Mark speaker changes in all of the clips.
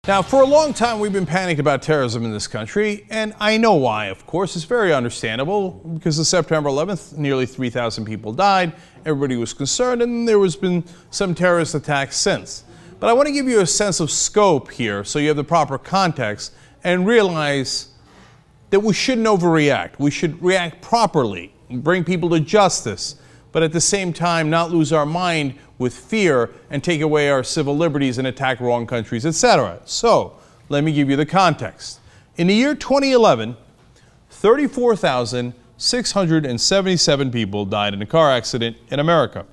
Speaker 1: Now, for a long time, we've been panicked about terrorism in this country, and I know why, of course. It's very understandable, because of September 11th, nearly 3,000 people died, everybody was concerned, and there has been some terrorist attacks since. But I want to give you a sense of scope here, so you have the proper context, and realize that we shouldn't overreact. We should react properly, bring people to justice, but at the same time not lose our mind with fear and take away our civil liberties and attack wrong countries, etc. So, let me give you the context. In the year 2011, 34,677 people died in a car accident in America.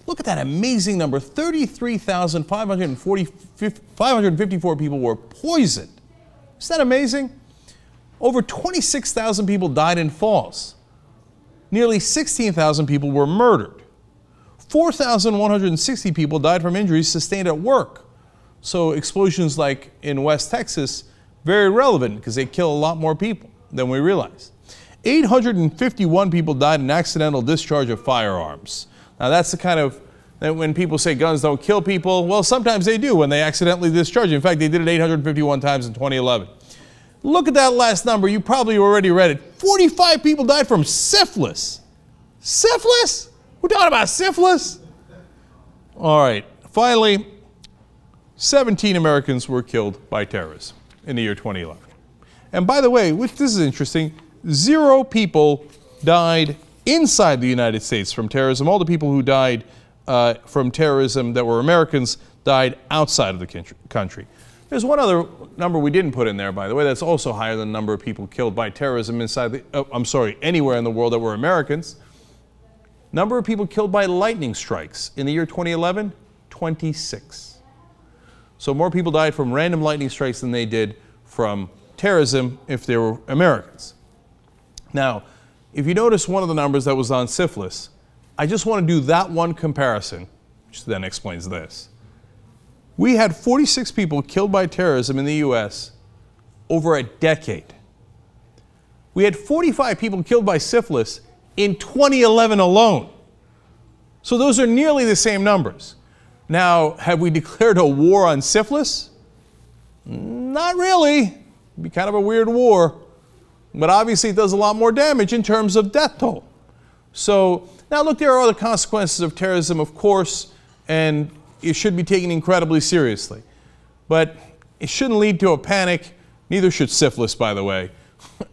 Speaker 1: Look at that amazing number. 33,554 people were poisoned. Isn't that amazing? Over 26,000 people died in falls. Nearly 16,000 people were murdered. 4,160 people died from injuries sustained at work. So explosions like in West Texas, very relevant because they kill a lot more people than we realize. 851 people died in accidental discharge of firearms. Now that's the kind of, when people say guns don't kill people, well, sometimes they do when they accidentally discharge. In fact, they did it 851 times in 2011. Look at that last number. You probably already read it. 45 people died from syphilis. Syphilis? We're talking about syphilis? All right. Finally, 17 Americans were killed by terrorism in the year 2011. And by the way, this is interesting, 0 people died inside the United States from terrorism. All the people who died from terrorism that were Americans died outside of the country. There's one other number we didn't put in there, by the way, that's also higher than the number of people killed by terrorism inside anywhere in the world that were Americans. Number of people killed by lightning strikes in the year 2011, 26. So more people died from random lightning strikes than they did from terrorism if they were Americans. Now, if you notice one of the numbers that was on syphilis, I just want to do that one comparison, which then explains this. We had 46 people killed by terrorism in the U.S. over a decade. We had 45 people killed by syphilis in 2011 alone. So those are nearly the same numbers. Now, have we declared a war on syphilis? Not really. It'd be kind of a weird war. But obviously it does a lot more damage in terms of death toll. So, now look, there are other consequences of terrorism, of course, and it should be taken incredibly seriously. But it shouldn't lead to a panic. Neither should syphilis, by the way.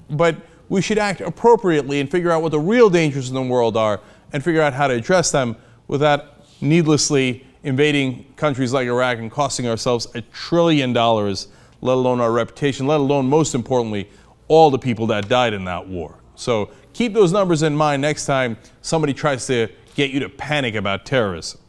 Speaker 1: But we should act appropriately and figure out what the real dangers in the world are and figure out how to address them without needlessly invading countries like Iraq and costing ourselves $1 trillion, let alone our reputation, let alone, most importantly, all the people that died in that war. So keep those numbers in mind next time somebody tries to get you to panic about terrorism.